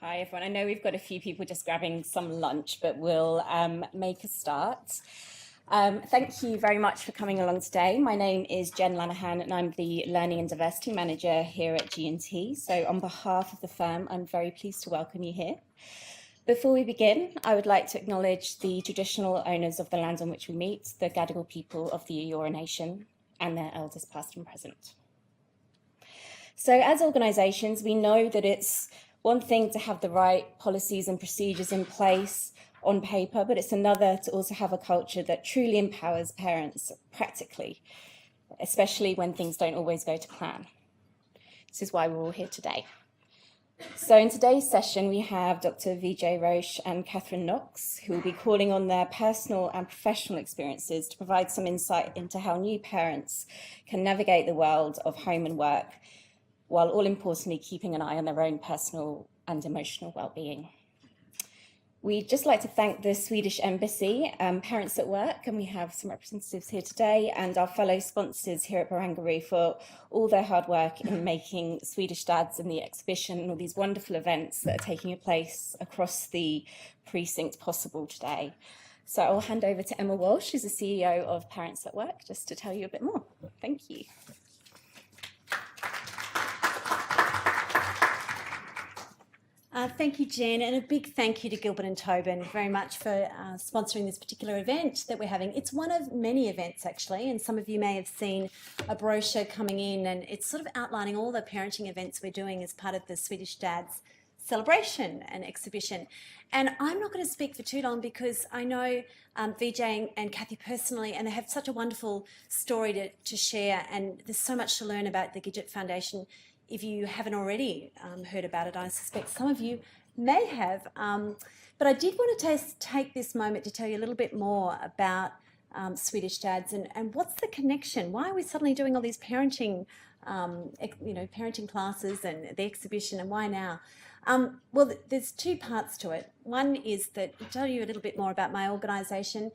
Hi everyone. I know we've got a few people just grabbing some lunch, but we'll make a start. Thank you very much for coming along today. My name is Jen Lanahan and I'm the Learning and Diversity Manager here at G&T. So on behalf of the firm, I'm very pleased to welcome you here. Before we begin, I would like to acknowledge the traditional owners of the land on which we meet, the Gadigal people of the Eora Nation, and their elders past and present. So as organisations, we know that it's one thing to have the right policies and procedures in place on paper, but it's another to also have a culture that truly empowers parents practically, especially when things don't always go to plan. This is why we're all here today. So in today's session, we have Dr. Vijay, Roach and Cathy, Knox, who will be calling on their personal and professional experiences to provide some insight into how new parents can navigate the world of home and work, while all importantly keeping an eye on their own personal and emotional well-being. We'd just like to thank the Swedish Embassy, Parents at Work, and we have some representatives here today, and our fellow sponsors here at Barangaroo for all their hard work in making Swedish Dads and the exhibition and all these wonderful events that are taking place across the precinct possible today. So I'll hand over to Emma Walsh, who's the CEO of Parents at Work, just to tell you a bit more. Thank you. Thank you, Jen, and a big thank you to Gilbert and Tobin very much for sponsoring this particular event that we're having. It's one of many events, actually, and some of you may have seen a brochure coming in, and it's sort of outlining all the parenting events we're doing as part of the Swedish Dads celebration and exhibition. And I'm not going to speak for too long because I know Vijay and Cathy personally, and they have such a wonderful story to share, and there's so much to learn about the Gidget Foundation. If you haven't already heard about it, I suspect some of you may have. But I did want to take this moment to tell you a little bit more about Swedish Dads and what's the connection? Why are we suddenly doing all these parenting, parenting classes and the exhibition, and why now? Well, there's two parts to it. One is that to tell you a little bit more about my organisation.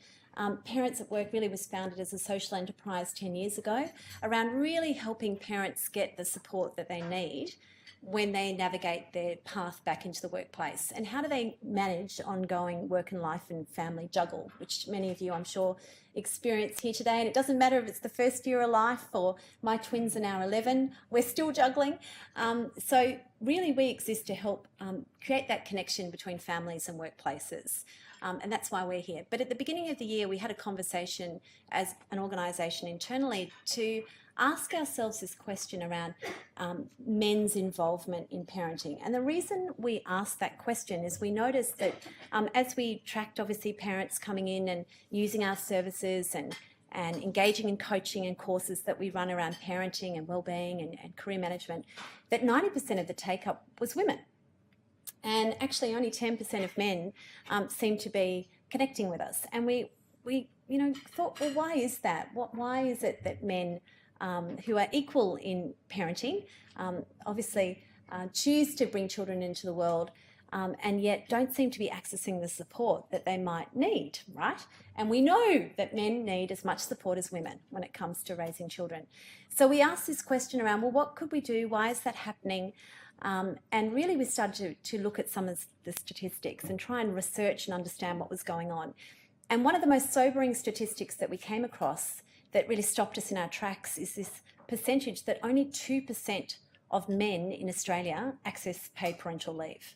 Parents at Work really was founded as a social enterprise 10 years ago around really helping parents get the support that they need when they navigate their path back into the workplace. And how do they manage ongoing work and life and family juggle, which many of you, I'm sure, experience here today. And it doesn't matter if it's the first year of life or my twins are now 11, we're still juggling. So really we exist to help create that connection between families and workplaces. And that's why we're here. But at the beginning of the year, we had a conversation as an organisation internally to ask ourselves this question around men's involvement in parenting. And the reason we asked that question is we noticed that as we tracked, obviously, parents coming in and using our services and engaging in coaching and courses that we run around parenting and wellbeing and career management, that 90% of the take-up was women. And actually only 10% of men seem to be connecting with us. And we thought, well, why is that? Why is it that men who are equal in parenting obviously choose to bring children into the world and yet don't seem to be accessing the support that they might need, right? And we know that men need as much support as women when it comes to raising children. So we asked this question around, well, what could we do? Why is that happening? And really we started to look at some of the statistics and try and research and understand what was going on. And one of the most sobering statistics that we came across that really stopped us in our tracks is this percentage that only 2% of men in Australia access paid parental leave,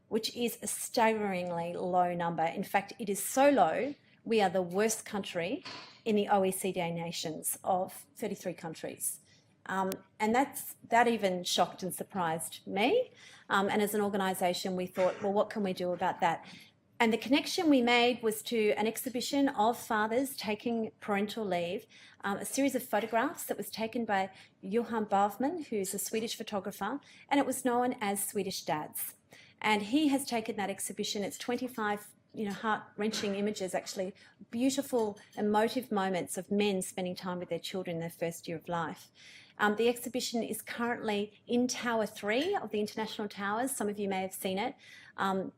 which is a staggeringly low number. In fact, it is so low, we are the worst country in the OECD nations of 33 countries. And that even shocked and surprised me. And as an organisation, we thought, well, what can we do about that? And the connection we made was to an exhibition of fathers taking parental leave, a series of photographs that was taken by Johan Bavman, who's a Swedish photographer, and it was known as Swedish Dads. And he has taken that exhibition. It's 25 heart-wrenching images, actually, beautiful, emotive moments of men spending time with their children in their first year of life. The exhibition is currently in Tower 3 of the International Towers. Some of you may have seen it,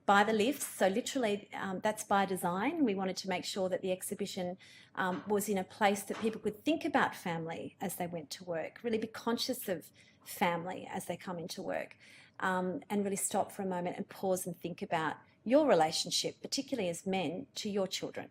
by the lifts. So literally that's by design. We wanted to make sure that the exhibition was in a place that people could think about family as they went to work, really be conscious of family as they come into work. and really stop for a moment and pause and think about your relationship, particularly as men, to your children.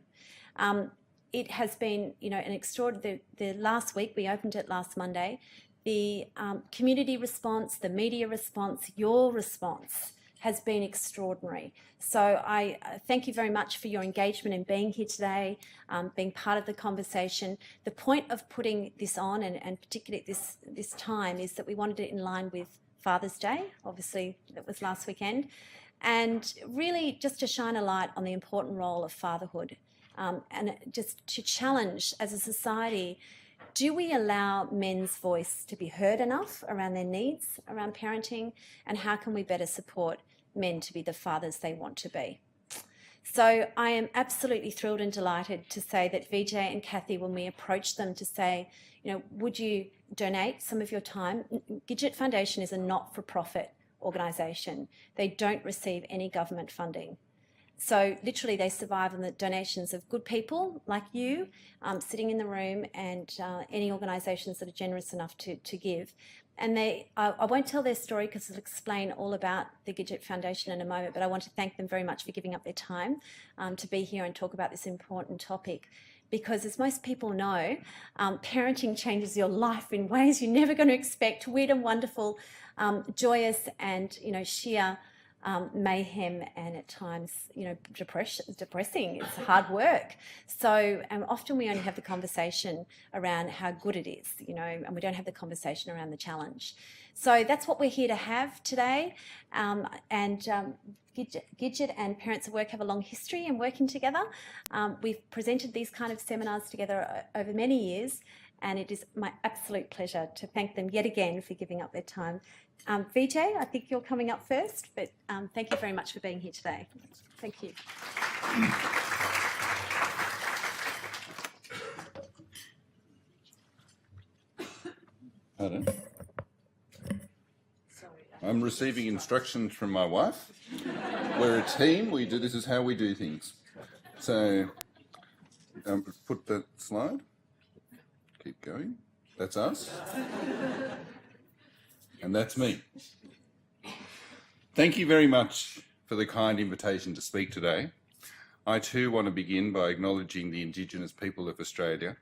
It has been, an extraordinary. The last week, we opened it last Monday. The community response, the media response, your response has been extraordinary. So I thank you very much for your engagement in being here today, being part of the conversation. The point of putting this on, and particularly at this time, is that we wanted it in line with Father's Day. Obviously, that was last weekend. And really just to shine a light on the important role of fatherhood, and just to challenge as a society, do we allow men's voice to be heard enough around their needs, around parenting, and how can we better support men to be the fathers they want to be? So I am absolutely thrilled and delighted to say that Vijay and Cathy, when we approached them to say, would you donate some of your time? Gidget Foundation is a not-for-profit organisation. They don't receive any government funding. So literally they survive on the donations of good people like you sitting in the room, and any organisations that are generous enough to give. And I won't tell their story because I'll explain all about the Gidget Foundation in a moment, but I want to thank them very much for giving up their time to be here and talk about this important topic. Because as most people know, parenting changes your life in ways you're never going to expect, weird and wonderful, joyous and, sheer mayhem, and at times, depressing. It's hard work. So often we only have the conversation around how good it is, and we don't have the conversation around the challenge. So that's what we're here to have today. Gidget and Parents at Work have a long history in working together. We've presented these kind of seminars together over many years, and it is my absolute pleasure to thank them yet again for giving up their time. Vijay, I think you're coming up first, but thank you very much for being here today. Thank you. Pardon? I'm receiving instructions from my wife. We're a team. This is how we do things. So, put that slide. Keep going. That's us. And that's me. Thank you very much for the kind invitation to speak today. I too want to begin by acknowledging the Indigenous people of Australia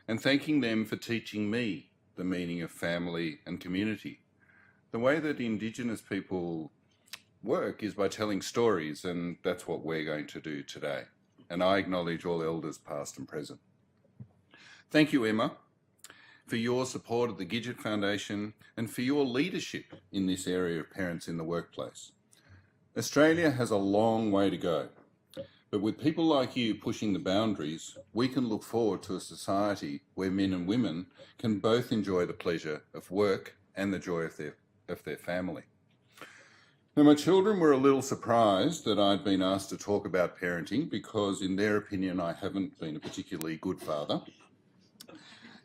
and thanking them for teaching me the meaning of family and community. The way that Indigenous people work is by telling stories, and that's what we're going to do today. And I acknowledge all elders past and present. Thank you, Emma, for your support of the Gidget Foundation and for your leadership in this area of parents in the workplace. Australia has a long way to go, but with people like you pushing the boundaries, we can look forward to a society where men and women can both enjoy the pleasure of work and the joy of their family. Now, my children were a little surprised that I'd been asked to talk about parenting because, in their opinion, I haven't been a particularly good father.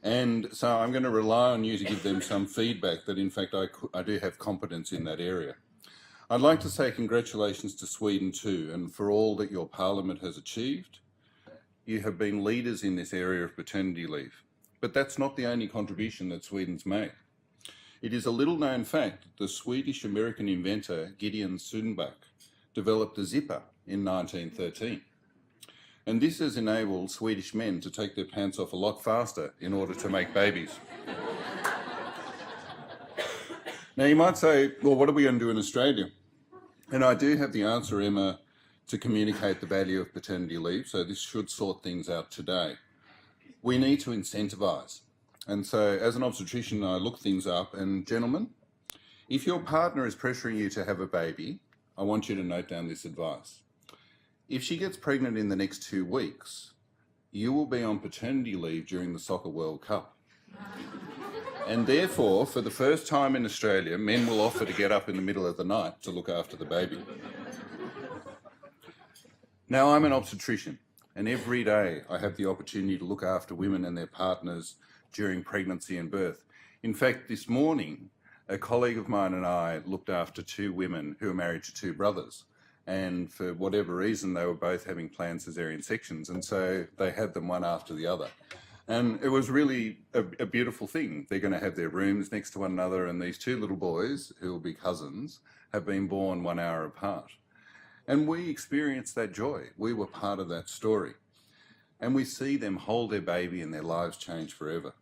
And so I'm going to rely on you to give them some feedback that, in fact, I do have competence in that area. I'd like to say congratulations to Sweden too, and for all that your parliament has achieved. You have been leaders in this area of paternity leave. But that's not the only contribution that Sweden's made. It is a little-known fact that the Swedish-American inventor Gideon Sundback developed the zipper in 1913. And this has enabled Swedish men to take their pants off a lot faster in order to make babies. Now you might say, well, what are we going to do in Australia? And I do have the answer, Emma, to communicate the value of paternity leave, so this should sort things out today. We need to incentivise. And so as an obstetrician, I look things up, and gentlemen, if your partner is pressuring you to have a baby, I want you to note down this advice. If she gets pregnant in the next 2 weeks, you will be on paternity leave during the Soccer World Cup. And therefore, for the first time in Australia, men will offer to get up in the middle of the night to look after the baby. Now, I'm an obstetrician, and every day I have the opportunity to look after women and their partners during pregnancy and birth. In fact, this morning, a colleague of mine and I looked after 2 women who are married to 2 brothers. And for whatever reason, they were both having planned caesarean sections, and so they had them one after the other. And it was really a beautiful thing. They're going to have their rooms next to one another, and these two little boys, who will be cousins, have been born 1 hour apart. And we experienced that joy. We were part of that story. And we see them hold their baby and their lives change forever.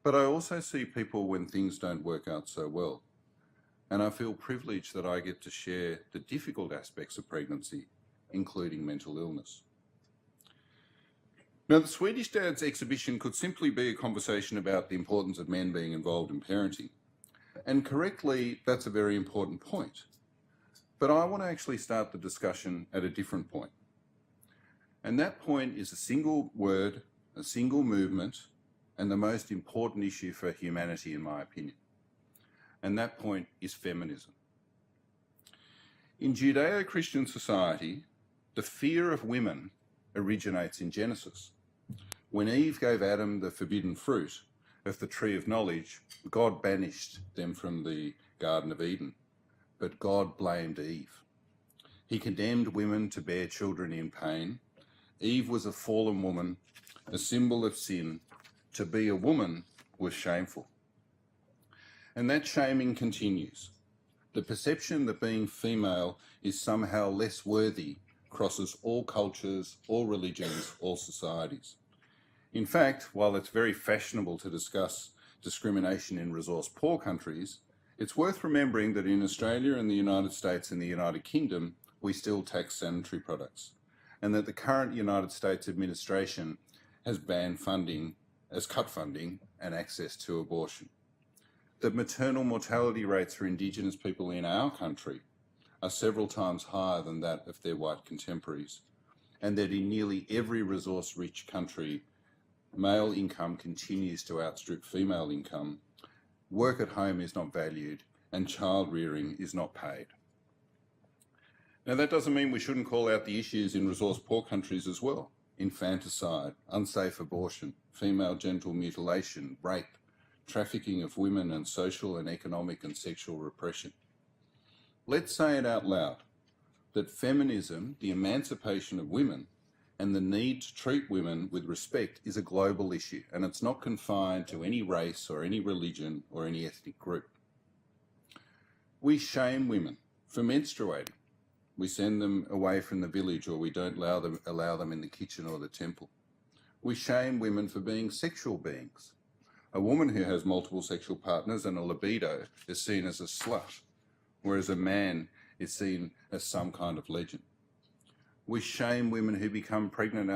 But I also see people when things don't work out so well. And I feel privileged that I get to share the difficult aspects of pregnancy, including mental illness. Now, the Swedish Dads Exhibition could simply be a conversation about the importance of men being involved in parenting. And correctly, that's a very important point. But I want to actually start the discussion at a different point. And that point is a single word, a single movement, and the most important issue for humanity, in my opinion. And that point is feminism. In Judeo-Christian society, the fear of women originates in Genesis. When Eve gave Adam the forbidden fruit of the tree of knowledge, God banished them from the Garden of Eden, but God blamed Eve. He condemned women to bear children in pain. Eve was a fallen woman, a symbol of sin. To be a woman was shameful. And that shaming continues. The perception that being female is somehow less worthy crosses all cultures, all religions, all societies. In fact, while it's very fashionable to discuss discrimination in resource-poor countries, it's worth remembering that in Australia and the United States and the United Kingdom, we still tax sanitary products, and that the current United States administration has banned funding, has cut funding and access to abortion. That maternal mortality rates for Indigenous people in our country are several times higher than that of their white contemporaries, and that in nearly every resource-rich country, male income continues to outstrip female income, work at home is not valued, and child rearing is not paid. Now, that doesn't mean we shouldn't call out the issues in resource-poor countries as well. Infanticide, unsafe abortion, female genital mutilation, rape, trafficking of women, and social and economic and sexual repression. Let's say it out loud, that feminism, the emancipation of women, and the need to treat women with respect is a global issue, and it's not confined to any race or any religion or any ethnic group. We shame women for menstruating. We send them away from the village, or we don't allow them in the kitchen or the temple. We shame women for being sexual beings. A woman who has multiple sexual partners and a libido is seen as a slut, whereas a man is seen as some kind of legend. We shame women who become pregnant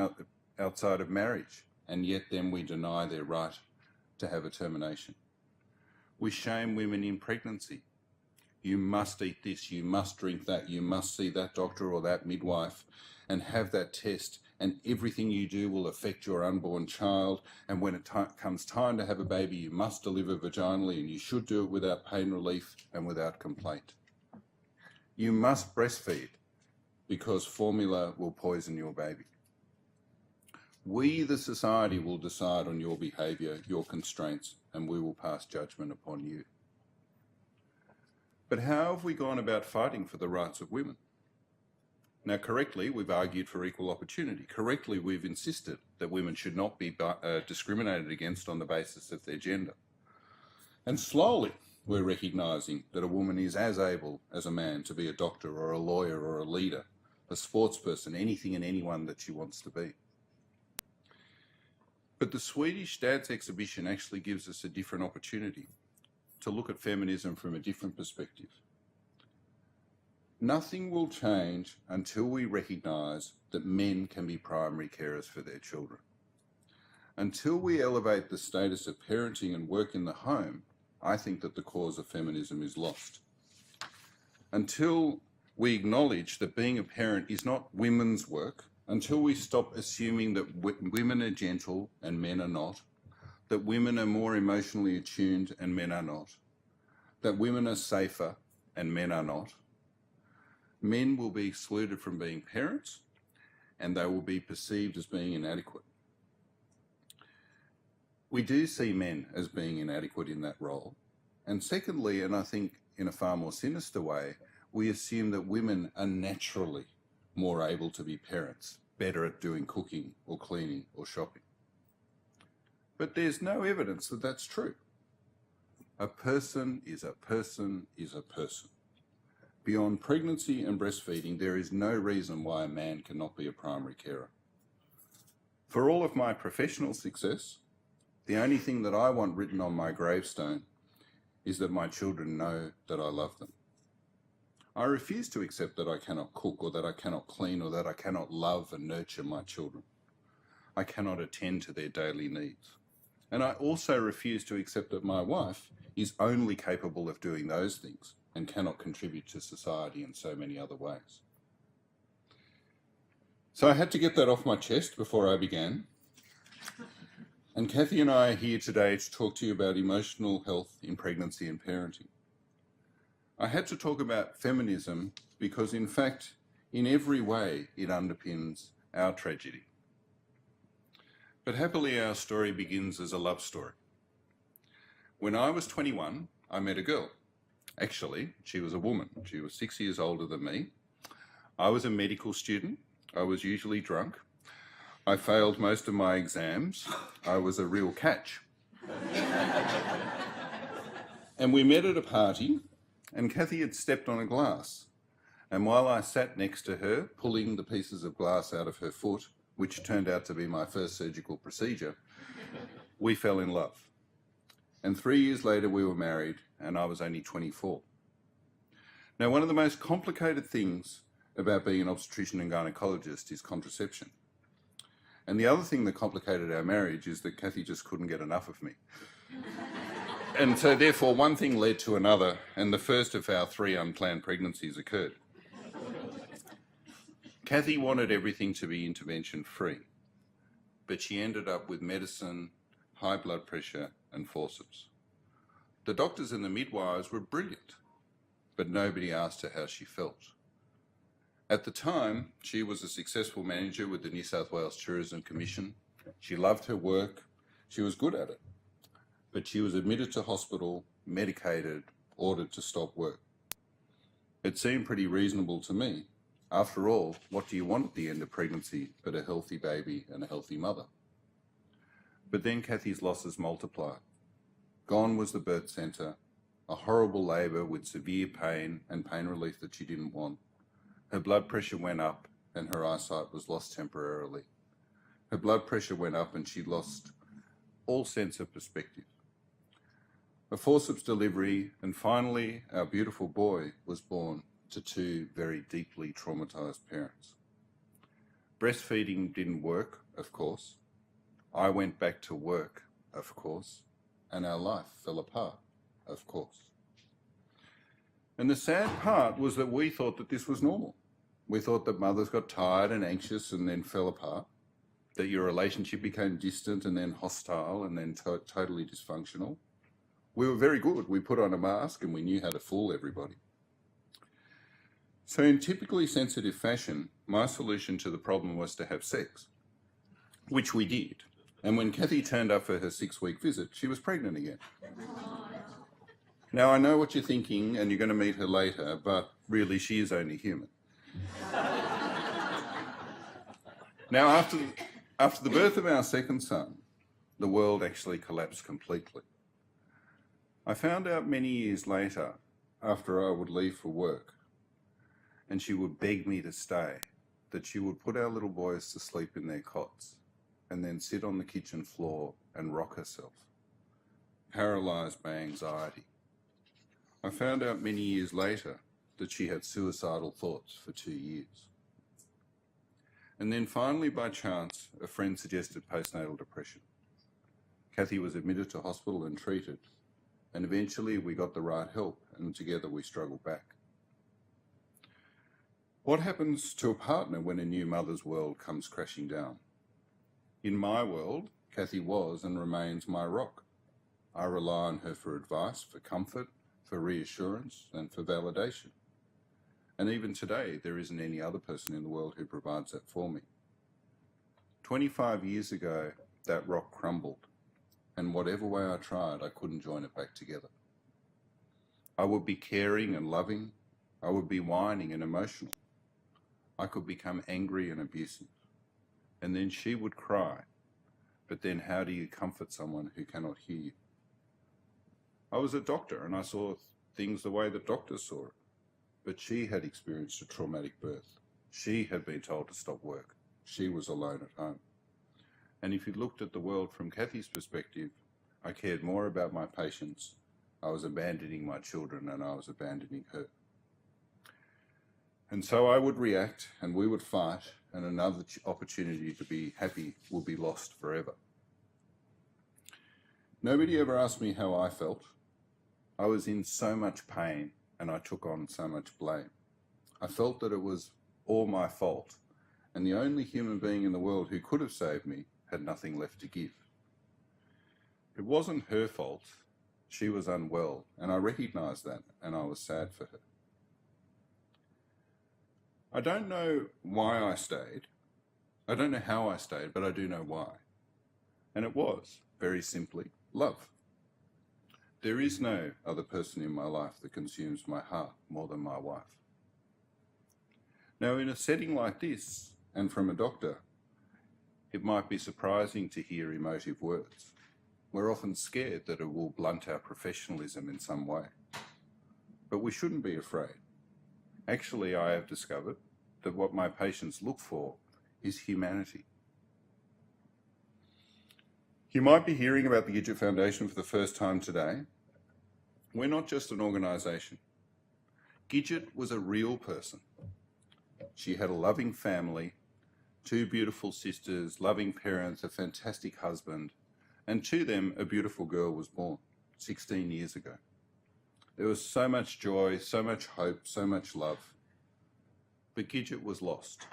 outside of marriage, and yet then we deny their right to have a termination. We shame women in pregnancy. You must eat this, you must drink that, you must see that doctor or that midwife and have that test, and everything you do will affect your unborn child, and when it comes time to have a baby, you must deliver vaginally, and you should do it without pain relief and without complaint. You must breastfeed, because formula will poison your baby. We, the society, will decide on your behaviour, your constraints, and we will pass judgment upon you. But how have we gone about fighting for the rights of women? Now, correctly, we've argued for equal opportunity. Correctly, we've insisted that women should not be discriminated against on the basis of their gender. And slowly, we're recognising that a woman is as able as a man to be a doctor or a lawyer or a leader, a sportsperson, anything and anyone that she wants to be. But the Swedish Dads Exhibition actually gives us a different opportunity to look at feminism from a different perspective. Nothing will change until we recognise that men can be primary carers for their children. Until we elevate the status of parenting and work in the home, I think that the cause of feminism is lost. Until we acknowledge that being a parent is not women's work, until we stop assuming that women are gentle and men are not, that women are more emotionally attuned and men are not, that women are safer and men are not, men will be excluded from being parents and they will be perceived as being inadequate. We do see men as being inadequate in that role. And secondly, and I think in a far more sinister way, we assume that women are naturally more able to be parents, better at doing cooking or cleaning or shopping. But there's no evidence that that's true. A person is a person is a person. Beyond pregnancy and breastfeeding, there is no reason why a man cannot be a primary carer. For all of my professional success, the only thing that I want written on my gravestone is that my children know that I love them. I refuse to accept that I cannot cook or that I cannot clean or that I cannot love and nurture my children. I cannot attend to their daily needs. And I also refuse to accept that my wife is only capable of doing those things and cannot contribute to society in so many other ways. So I had to get that off my chest before I began. And Cathy and I are here today to talk to you about emotional health in pregnancy and parenting. I had to talk about feminism because, in fact, in every way it underpins our tragedy. But happily, our story begins as a love story. When I was 21, I met a girl. Actually, she was a woman. She was 6 years older than me. I was a medical student. I was usually drunk. I failed most of my exams. I was a real catch. And we met at a party, and Cathy had stepped on a glass. And while I sat next to her, pulling the pieces of glass out of her foot, which turned out to be my first surgical procedure, we fell in love. And 3 years later, we were married, and I was only 24. Now, one of the most complicated things about being an obstetrician and gynecologist is contraception. And the other thing that complicated our marriage is that Cathy just couldn't get enough of me. And so therefore one thing led to another, and the first of our 3 unplanned pregnancies occurred. Cathy wanted everything to be intervention free, but she ended up with medicine, high blood pressure and forceps. The doctors and the midwives were brilliant, but nobody asked her how she felt. At the time, she was a successful manager with the New South Wales Tourism Commission. She loved her work. She was good at it. But she was admitted to hospital, medicated, ordered to stop work. It seemed pretty reasonable to me. After all, what do you want at the end of pregnancy but a healthy baby and a healthy mother? But then Cathy's losses multiplied. Gone was the birth centre, a horrible labour with severe pain and pain relief that she didn't want. Her blood pressure went up and her eyesight was lost temporarily. Her blood pressure went up and she lost all sense of perspective. A forceps delivery, and finally our beautiful boy was born to 2 very deeply traumatised parents. Breastfeeding didn't work, of course. I went back to work, of course, and our life fell apart, of course. And the sad part was that we thought that this was normal. We thought that mothers got tired and anxious and then fell apart, that your relationship became distant and then hostile and then totally dysfunctional. We were very good. We put on a mask and we knew how to fool everybody. So in typically sensitive fashion, my solution to the problem was to have sex, which we did. And when Cathy turned up for her 6-week visit, she was pregnant again. Now, I know what you're thinking, and you're going to meet her later, but really she is only human. Now, after the birth of our second son, the world actually collapsed completely. I found out many years later, after I would leave for work, and she would beg me to stay, that she would put our little boys to sleep in their cots and then sit on the kitchen floor and rock herself, paralysed by anxiety. I found out many years later that she had suicidal thoughts for 2 years. And then finally, by chance, a friend suggested postnatal depression. Cathy was admitted to hospital and treated, and eventually we got the right help, and together we struggled back. What happens to a partner when a new mother's world comes crashing down? In my world, Cathy was and remains my rock. I rely on her for advice, for comfort, for reassurance, and for validation. And even today, there isn't any other person in the world who provides that for me. 25 years ago, that rock crumbled, and whatever way I tried, I couldn't join it back together. I would be caring and loving. I would be whining and emotional. I could become angry and abusive. And then she would cry, but then how do you comfort someone who cannot hear you? I was a doctor and I saw things the way that doctors saw it, but she had experienced a traumatic birth. She had been told to stop work. She was alone at home. And if you looked at the world from Cathy's perspective, I cared more about my patients. I was abandoning my children and I was abandoning her. And so I would react and we would fight, and another opportunity to be happy will be lost forever. Nobody ever asked me how I felt. I was in so much pain and I took on so much blame. I felt that it was all my fault, and the only human being in the world who could have saved me had nothing left to give. It wasn't her fault. She was unwell, and I recognised that, and I was sad for her. I don't know why I stayed. I don't know how I stayed, but I do know why. And it was, very simply, love. There is no other person in my life that consumes my heart more than my wife. Now, in a setting like this, and from a doctor, it might be surprising to hear emotive words. We're often scared that it will blunt our professionalism in some way. But we shouldn't be afraid. Actually, I have discovered that what my patients look for is humanity. You might be hearing about the Gidget Foundation for the first time today. We're not just an organisation. Gidget was a real person. She had a loving family, 2 beautiful sisters, loving parents, a fantastic husband, and to them a beautiful girl was born 16 years ago. There was so much joy, so much hope, so much love. But Gidget was lost.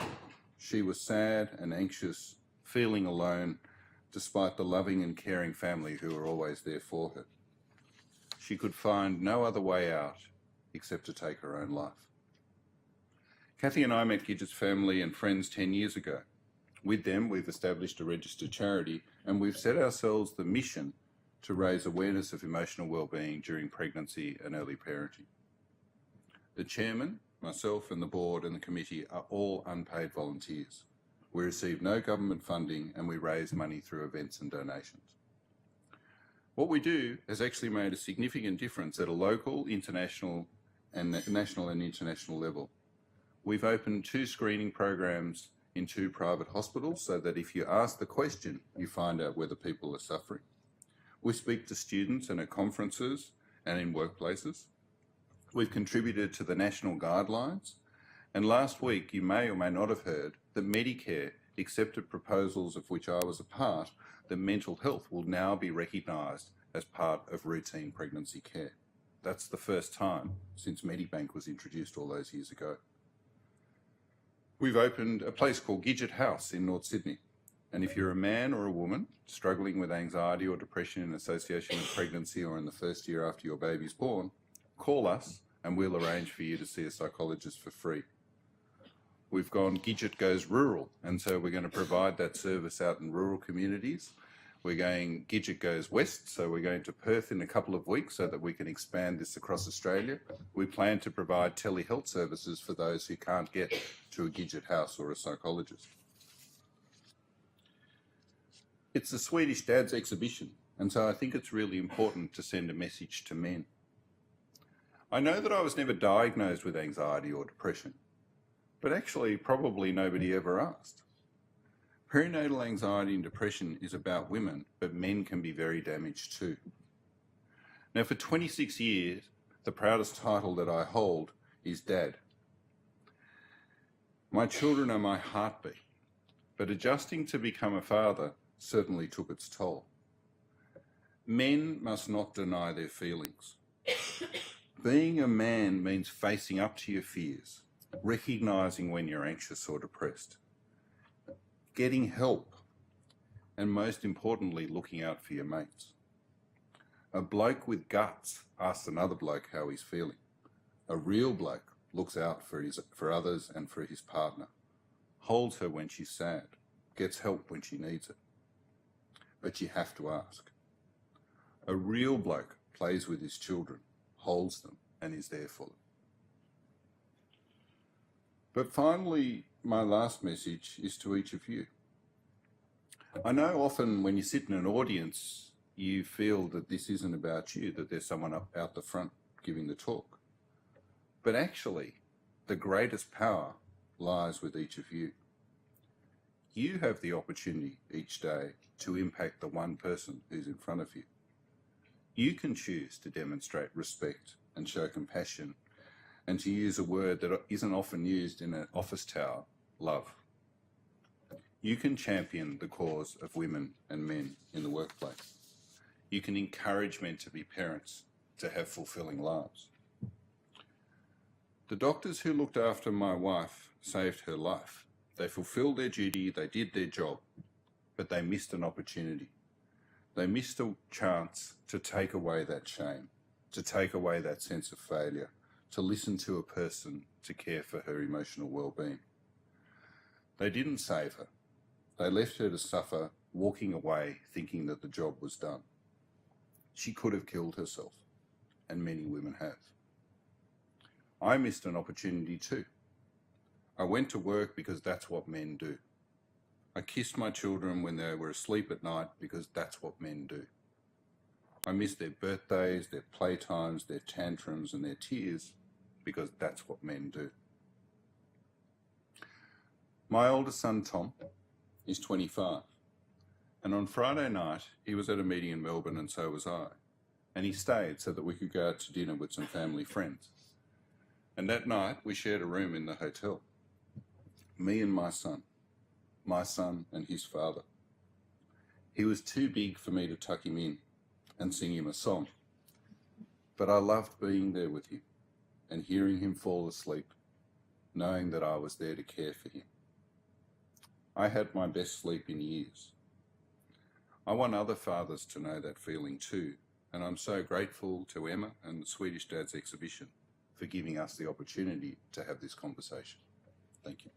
She was sad and anxious, feeling alone, despite the loving and caring family who were always there for her. She could find no other way out except to take her own life. Cathy and I met Gidget's family and friends 10 years ago. With them, we've established a registered charity, and we've set ourselves the mission to raise awareness of emotional wellbeing during pregnancy and early parenting. The chairman, myself and the board and the committee are all unpaid volunteers. We receive no government funding and we raise money through events and donations. What we do has actually made a significant difference at a local, international and national and international level. We've opened 2 screening programs in 2 private hospitals so that if you ask the question, you find out whether people are suffering. We speak to students and at conferences and in workplaces. We've contributed to the national guidelines. And last week, you may or may not have heard that Medicare accepted proposals of which I was a part that mental health will now be recognised as part of routine pregnancy care. That's the first time since Medibank was introduced all those years ago. We've opened a place called Gidget House in North Sydney. And if you're a man or a woman struggling with anxiety or depression in association with pregnancy or in the first year after your baby's born, call us and we'll arrange for you to see a psychologist for free. We've gone Gidget Goes Rural, and so we're going to provide that service out in rural communities. We're going Gidget Goes West, so we're going to Perth in a couple of weeks so that we can expand this across Australia. We plan to provide telehealth services for those who can't get to a Gidget house or a psychologist. It's the Swedish Dads Exhibition, and so I think it's really important to send a message to men. I know that I was never diagnosed with anxiety or depression, but actually probably nobody ever asked. Perinatal anxiety and depression is about women, but men can be very damaged too. Now, for 26 years, the proudest title that I hold is Dad. My children are my heartbeat, but adjusting to become a father certainly took its toll. Men must not deny their feelings. Being a man means facing up to your fears, recognising when you're anxious or depressed, getting help, and most importantly, looking out for your mates. A bloke with guts asks another bloke how he's feeling. A real bloke looks out for others and for his partner, holds her when she's sad, gets help when she needs it. But you have to ask. A real bloke plays with his children, holds them, and is there for them. But finally, my last message is to each of you. I know often when you sit in an audience, you feel that this isn't about you, that there's someone up out the front giving the talk. But actually, the greatest power lies with each of you. You have the opportunity each day to impact the one person who's in front of you. You can choose to demonstrate respect and show compassion and to use a word that isn't often used in an office tower, love. You can champion the cause of women and men in the workplace. You can encourage men to be parents, to have fulfilling lives. The doctors who looked after my wife saved her life. They fulfilled their duty, they did their job, but they missed an opportunity. They missed a chance to take away that shame, to take away that sense of failure, to listen to a person, to care for her emotional well-being. They didn't save her. They left her to suffer, walking away thinking that the job was done. She could have killed herself, and many women have. I missed an opportunity too. I went to work because that's what men do. I kissed my children when they were asleep at night because that's what men do. I missed their birthdays, their playtimes, their tantrums and their tears because that's what men do. My oldest son, Tom, is 25. And on Friday night, he was at a meeting in Melbourne and so was I. And he stayed so that we could go out to dinner with some family friends. And that night, we shared a room in the hotel. Me and my son and his father. He was too big for me to tuck him in and sing him a song. But I loved being there with him and hearing him fall asleep, knowing that I was there to care for him. I had my best sleep in years. I want other fathers to know that feeling too, and I'm so grateful to Emma and the Swedish Dads Exhibition for giving us the opportunity to have this conversation. Thank you.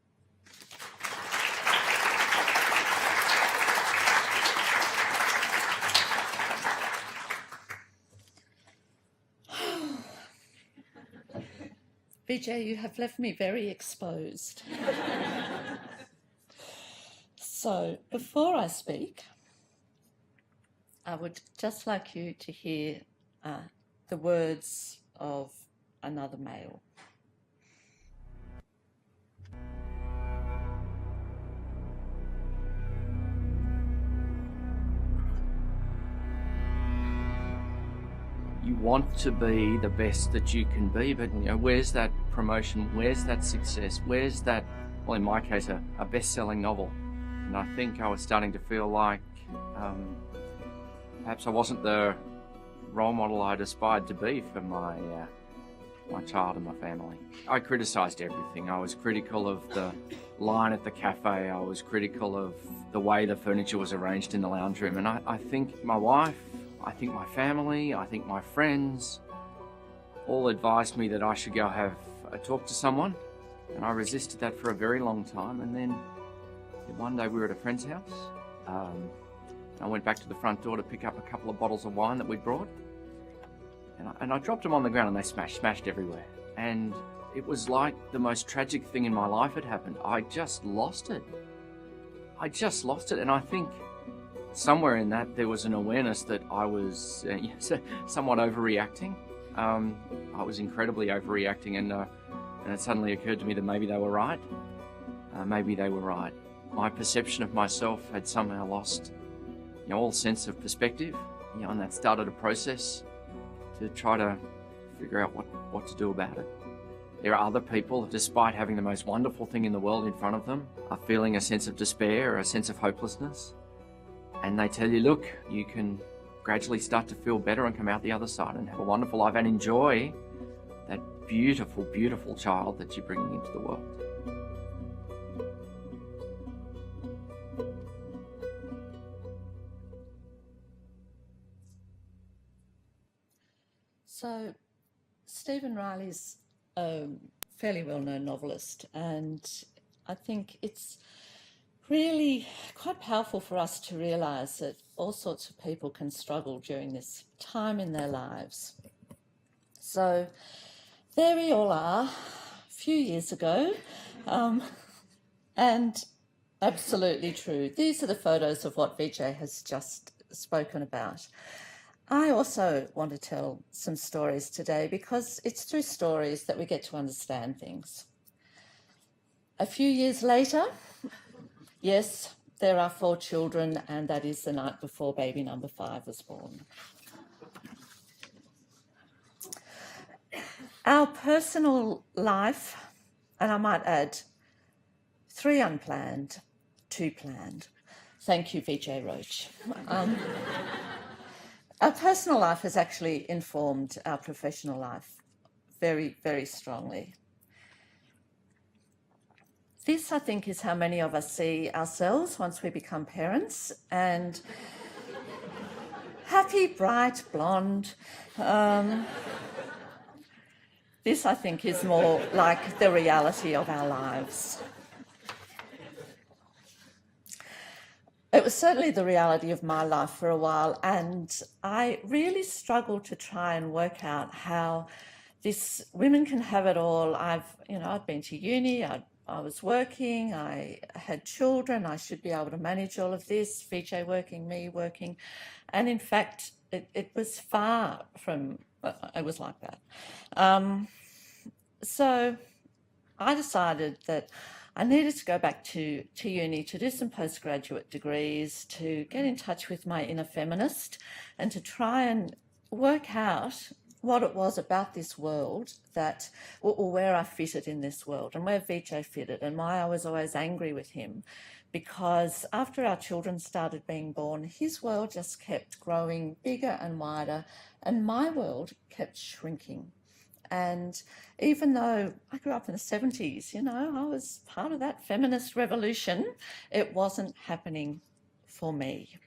Vijay, you have left me very exposed. So, before I speak, I would just like you to hear the words of another male. You want to be the best that you can be, but where's that promotion? Where's that success? Where's that, well, in my case, a best-selling novel? And I think I was starting to feel like perhaps I wasn't the role model I'd aspired to be for my child and my family. I criticised everything. I was critical of the line at the cafe. I was critical of the way the furniture was arranged in the lounge room. And I think my wife, I think my family, I think my friends all advised me that I should go have a talk to someone. And I resisted that for a very long time. And then one day we were at a friend's house. I went back to the front door to pick up a couple of bottles of wine that we'd brought. And I dropped them on the ground and they smashed everywhere. And it was like the most tragic thing in my life had happened. I just lost it. And I think somewhere in that there was an awareness that I was somewhat overreacting. I was incredibly overreacting, and it suddenly occurred to me that maybe they were right. My perception of myself had somehow lost all sense of perspective, and that started a process to try to figure out what to do about it. There are other people, despite having the most wonderful thing in the world in front of them, are feeling a sense of despair or a sense of hopelessness. And they tell you, look, you can gradually start to feel better and come out the other side and have a wonderful life and enjoy that beautiful, beautiful child that you're bringing into the world. So, Stephen Riley's a fairly well-known novelist, and I think it's really quite powerful for us to realise that all sorts of people can struggle during this time in their lives. So there we all are, a few years ago, and Absolutely true. These are the photos of what Vijay has just spoken about. I also want to tell some stories today because it's through stories that we get to understand things. A few years later, yes, there are 4 children, and that is the night before baby number 5 was born. Our personal life, and I might add 3 unplanned, 2 planned. Thank you, Vijay Roach. Our personal life has actually informed our professional life very, very strongly. This, I think, is how many of us see ourselves once we become parents, and happy, bright, blonde. This, I think, is more like the reality of our lives. It was certainly the reality of my life for a while, and I really struggled to try and work out how women can have it all. I'd been to uni, I was working, I had children, I should be able to manage all of this, Vijay working, me working, and in fact, it was far from, it was like that. So I decided that I needed to go back to uni to do some postgraduate degrees, to get in touch with my inner feminist and to try and work out what it was about this world or where I fitted in this world and where Vijay fitted and why I was always angry with him. Because after our children started being born, his world just kept growing bigger and wider and my world kept shrinking. And even though I grew up in the 70s, I was part of that feminist revolution, it wasn't happening for me.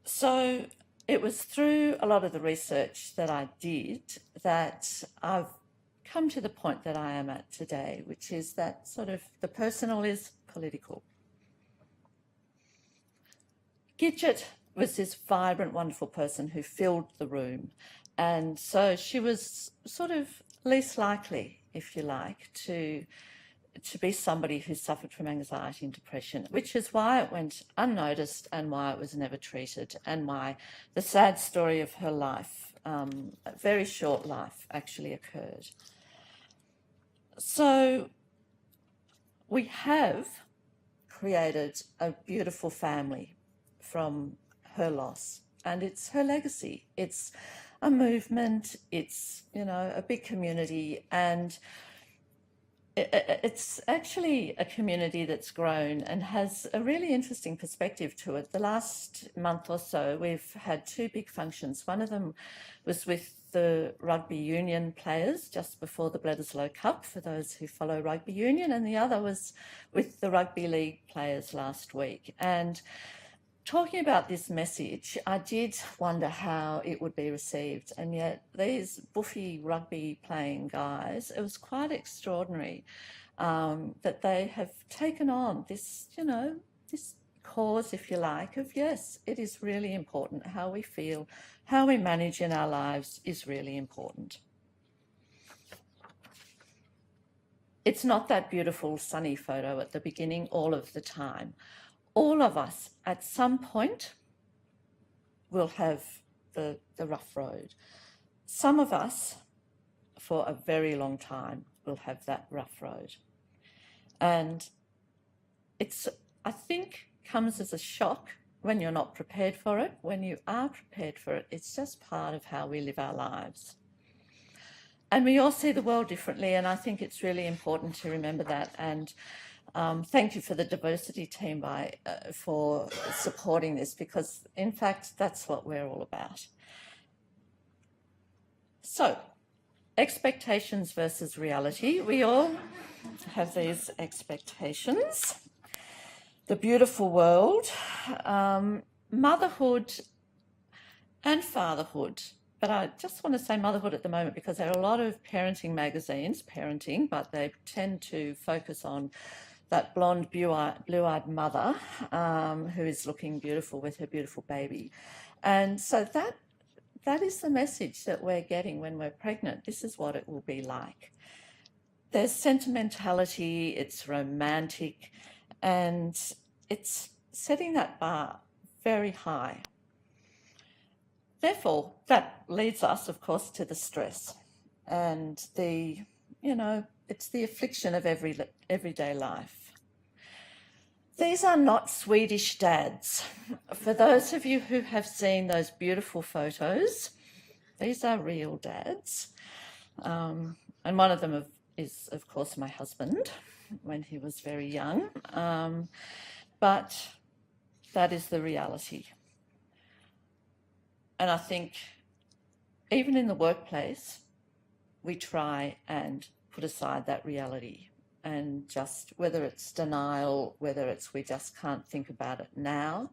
So it was through a lot of the research that I did that I've come to the point that I am at today, which is that sort of the personal is political. Gidget was this vibrant, wonderful person who filled the room. And so she was sort of least likely, if you like, to be somebody who suffered from anxiety and depression, which is why it went unnoticed and why it was never treated and why the sad story of her life, a very short life, actually occurred. So we have created a beautiful family from her loss, and it's her legacy. It's a movement, it's, a big community, and it's actually a community that's grown and has a really interesting perspective to it. The last month or so, we've had 2 big functions. One of them was with the rugby union players just before the Bledisloe Cup, for those who follow rugby union, and the other was with the rugby league players last week. And talking about this message, I did wonder how it would be received, and yet these buffy rugby playing guys, it was quite extraordinary that they have taken on this, this cause, if you like, of yes, it is really important. How we feel, how we manage in our lives is really important. It's not that beautiful sunny photo at the beginning all of the time. All of us at some point will have the rough road. Some of us for a very long time will have that rough road. And it's, I think, comes as a shock when you're not prepared for it. When you are prepared for it, it's just part of how we live our lives. And we all see the world differently, and I think it's really important to remember that. And thank you for the diversity team for supporting this, because in fact that's what we're all about. So, expectations versus reality. We all have these expectations. The beautiful world, motherhood and fatherhood. But I just want to say motherhood at the moment because there are a lot of parenting magazines, but they tend to focus on that blonde, blue-eyed mother who is looking beautiful with her beautiful baby. And so that is the message that we're getting when we're pregnant. This is what it will be like. There's sentimentality, it's romantic, And it's setting that bar very high. Therefore, that leads us, of course, to the stress and it's the affliction of everyday life. These are not Swedish dads. For those of you who have seen those beautiful photos, these are real dads. And one of them is, of course, my husband when he was very young. But that is the reality. And I think even in the workplace, we try and put aside that reality and just, whether it's denial, whether it's we just can't think about it now,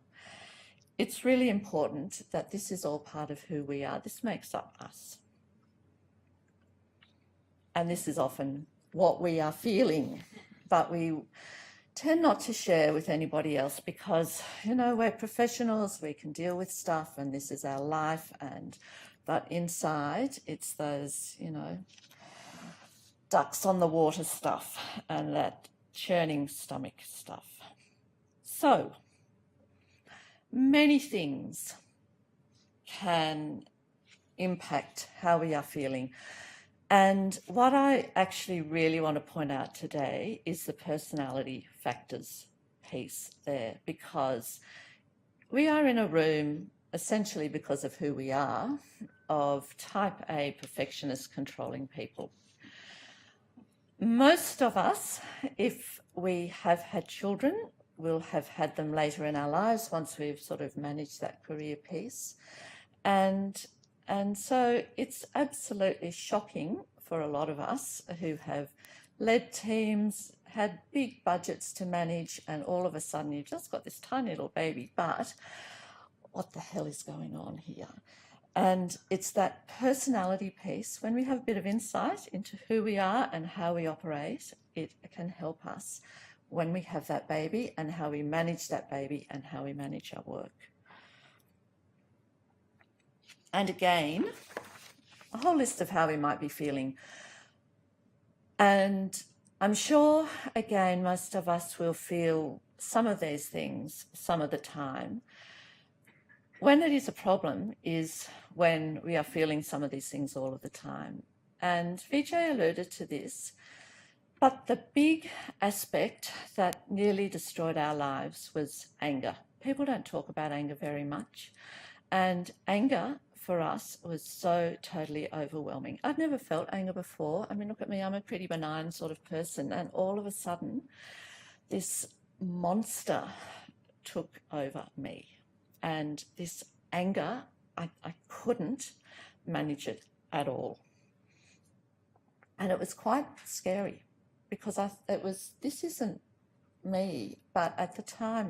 it's really important that this is all part of who we are. This makes up us. And this is often what we are feeling, but we tend not to share with anybody else because, we're professionals, we can deal with stuff and this is our life, but inside it's those, ducks on the water stuff and that churning stomach stuff. So many things can impact how we are feeling. And what I actually really want to point out today is the personality factors piece there, because we are in a room, essentially because of who we are, of type A perfectionist controlling people. Most of us, if we have had children, will have had them later in our lives once we've sort of managed that career piece. And so it's absolutely shocking for a lot of us who have led teams, had big budgets to manage, and all of a sudden you've just got this tiny little baby, but what the hell is going on here? And it's that personality piece. When we have a bit of insight into who we are and how we operate, it can help us when we have that baby and how we manage that baby and how we manage our work. And again, a whole list of how we might be feeling. And I'm sure, again, most of us will feel some of these things some of the time. When it is a problem is when we are feeling some of these things all of the time. And Vijay alluded to this, but the big aspect that nearly destroyed our lives was anger. People don't talk about anger very much. And anger for us was so totally overwhelming. I'd never felt anger before. I mean, look at me, I'm a pretty benign sort of person. And all of a sudden, this monster took over me. And this anger, I couldn't manage it at all. And it was quite scary because this isn't me. But at the time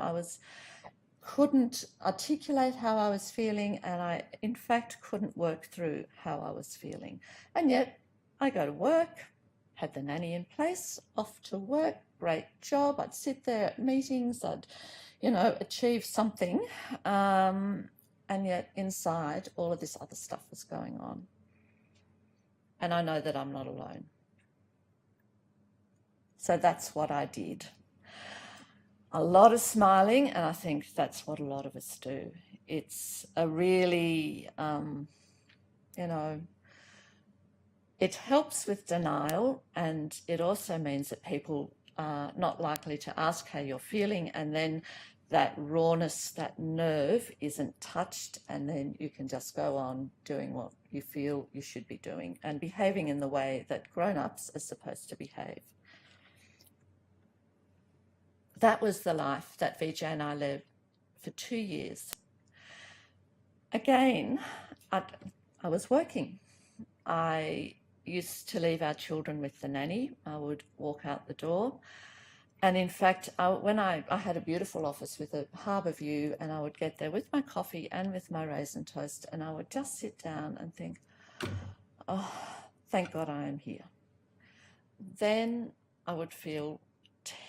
couldn't articulate how I was feeling, and I, in fact, couldn't work through how I was feeling. And yet I go to work, had the nanny in place, off to work, great job. I'd sit there at meetings, I'd, achieve something. And yet inside, all of this other stuff was going on. And I know that I'm not alone. So that's what I did. A lot of smiling, and I think that's what a lot of us do. It's a really, it helps with denial, and it also means that people are not likely to ask how you're feeling, and then that rawness, that nerve isn't touched, and then you can just go on doing what you feel you should be doing and behaving in the way that grown-ups are supposed to behave. That was the life that Vijay and I lived for 2 years. Again, I was working. I used to leave our children with the nanny. I would walk out the door. And in fact, when I had a beautiful office with a harbour view, and I would get there with my coffee and with my raisin toast, and I would just sit down and think, oh, thank God I am here. Then I would feel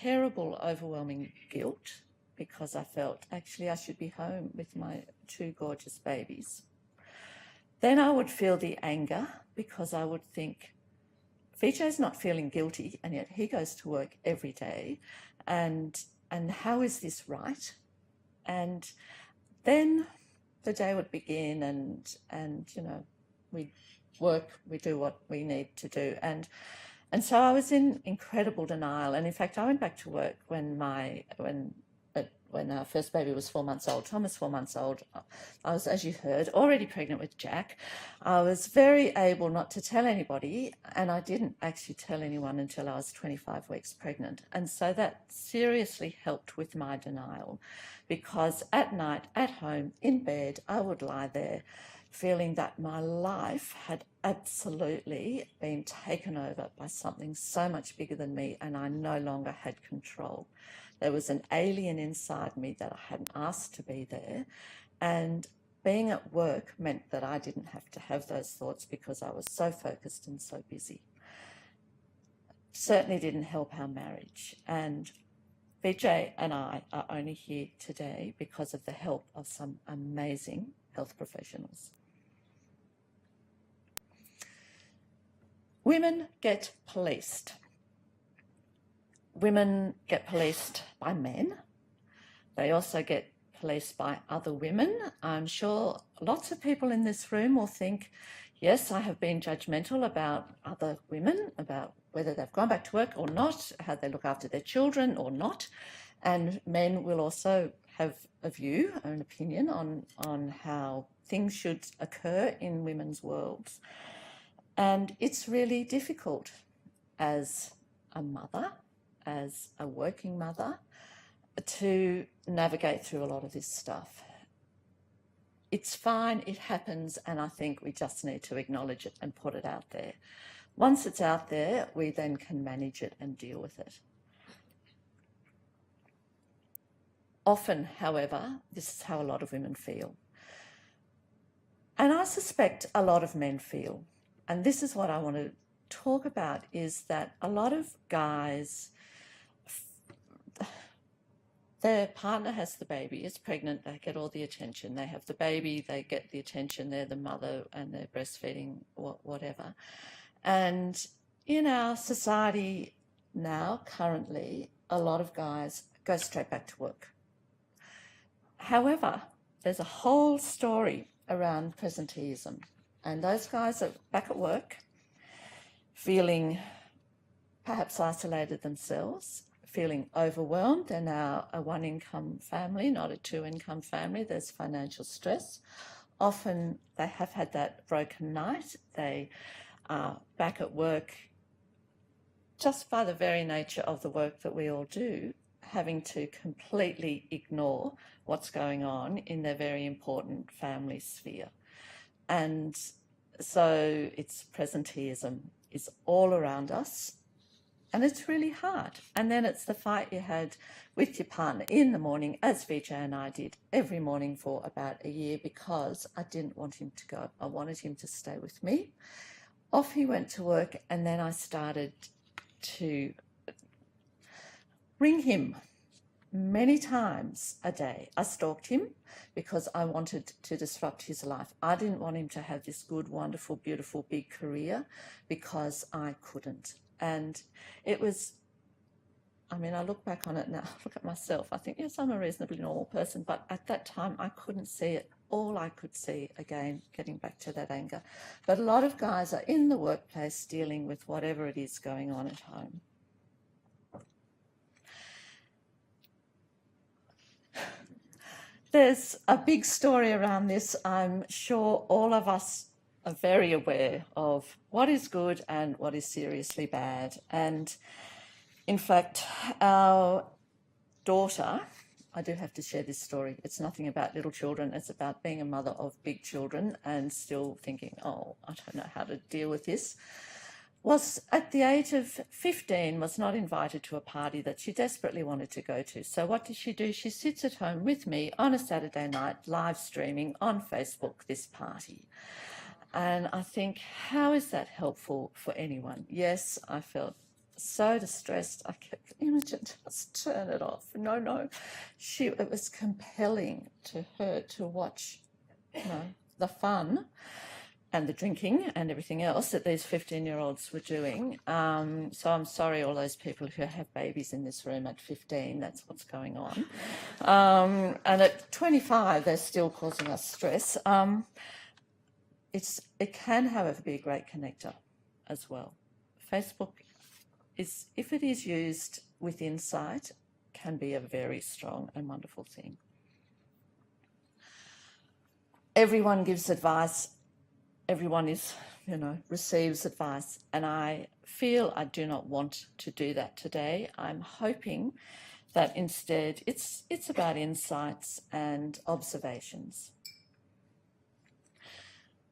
terrible, overwhelming guilt because I felt actually I should be home with my 2 gorgeous babies. Then I would feel the anger because I would think, Vijay's not feeling guilty, and yet he goes to work every day, and how is this right? And then the day would begin, and you know, we work, we do what we need to do, and so I was in incredible denial. And in fact, I went back to work when our first baby was 4 months old. Tom was 4 months old. I was, as you heard, already pregnant with Jack. I was very able not to tell anybody, and I didn't actually tell anyone until I was 25 weeks pregnant. And so that seriously helped with my denial, because at night, at home, in bed, I would lie there feeling that my life had absolutely been taken over by something so much bigger than me, and I no longer had control. There was an alien inside me that I hadn't asked to be there, and being at work meant that I didn't have to have those thoughts because I was so focused and so busy. Certainly didn't help our marriage, and Vijay and I are only here today because of the help of some amazing health professionals. Women get policed. Women get policed by men. They also get policed by other women. I'm sure lots of people in this room will think, yes, I have been judgmental about other women, about whether they've gone back to work or not, how they look after their children or not. And men will also have a view, an opinion on how things should occur in women's worlds. And it's really difficult as a mother, as a working mother, to navigate through a lot of this stuff. It's fine, it happens, and I think we just need to acknowledge it and put it out there. Once it's out there, we then can manage it and deal with it. Often, however, this is how a lot of women feel. And I suspect a lot of men feel. And this is what I want to talk about, is that a lot of guys, their partner has the baby, is pregnant, they get all the attention. They have the baby, they get the attention, they're the mother and they're breastfeeding, whatever. And in our society now, currently, a lot of guys go straight back to work. However, there's a whole story around presenteeism. And those guys are back at work, feeling perhaps isolated themselves, feeling overwhelmed. They're now a one-income family, not a two-income family. There's financial stress. Often they have had that broken night. They are back at work just by the very nature of the work that we all do, having to completely ignore what's going on in their very important family sphere. And so it's presenteeism is all around us, and it's really hard. And then it's the fight you had with your partner in the morning, as Vijay and I did every morning for about a year, because I didn't want him to go. I wanted him to stay with me. Off he went to work, and then I started to ring him many times a day. I stalked him because I wanted to disrupt his life. I didn't want him to have this good, wonderful, beautiful, big career because I couldn't. And it was, I mean, I look back on it now, look at myself. I think, yes, I'm a reasonably normal person, but at that time I couldn't see it. All I could see, again, getting back to that anger. But a lot of guys are in the workplace dealing with whatever it is going on at home. There's a big story around this. I'm sure all of us are very aware of what is good and what is seriously bad. And in fact, our daughter, I do have to share this story. It's nothing about little children. It's about being a mother of big children and still thinking, oh, I don't know how to deal with this. Was at the age of 15, was not invited to a party that she desperately wanted to go to. So what does she do? She sits at home with me on a Saturday night, live streaming on Facebook this party. And I think, how is that helpful for anyone? Yes, I felt so distressed. I kept Imogen, just turn it off. No. It was compelling to her to watch, the fun. and the drinking and everything else that these 15-year-olds were doing. So I'm sorry, all those people who have babies in this room at 15, that's what's going on. And at 25, they're still causing us stress. It can, however, be a great connector as well. Facebook is, if it is used with insight, can be a very strong and wonderful thing. Everyone gives advice. Everyone is, receives advice. And I feel I do not want to do that today. I'm hoping that instead it's about insights and observations.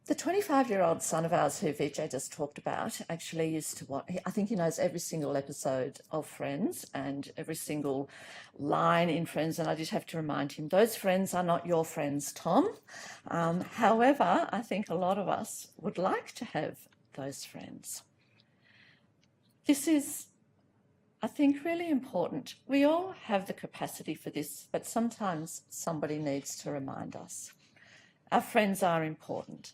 The 25-year-old son of ours who Vijay just talked about actually used to watch, I think he knows every single episode of Friends and every single line in Friends, and I just have to remind him, those friends are not your friends, Tom. However, I think a lot of us would like to have those friends. This is, I think, really important. We all have the capacity for this, but sometimes somebody needs to remind us. Our friends are important.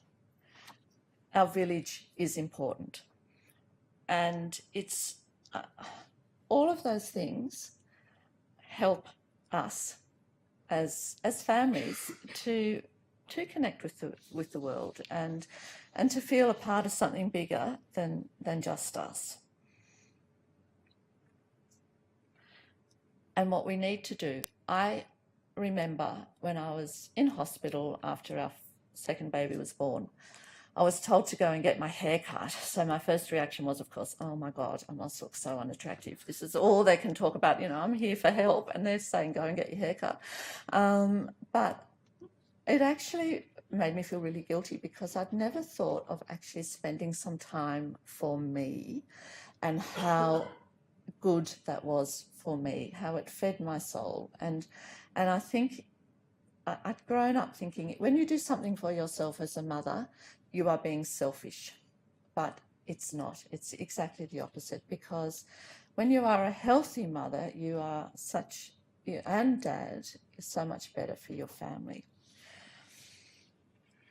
Our village is important. And it's all of those things help us as families to connect with the world and to feel a part of something bigger than just us. And what we need to do, I remember when I was in hospital after our second baby was born, I was told to go and get my hair cut. So my first reaction was, of course, oh my God, I must look so unattractive. This is all they can talk about. I'm here for help. And they're saying, go and get your hair cut. But it actually made me feel really guilty because I'd never thought of actually spending some time for me and how good that was for me, how it fed my soul. And I think I'd grown up thinking when you do something for yourself as a mother, you are being selfish, but it's not. It's exactly the opposite, because when you are a healthy mother, you are and dad is so much better for your family.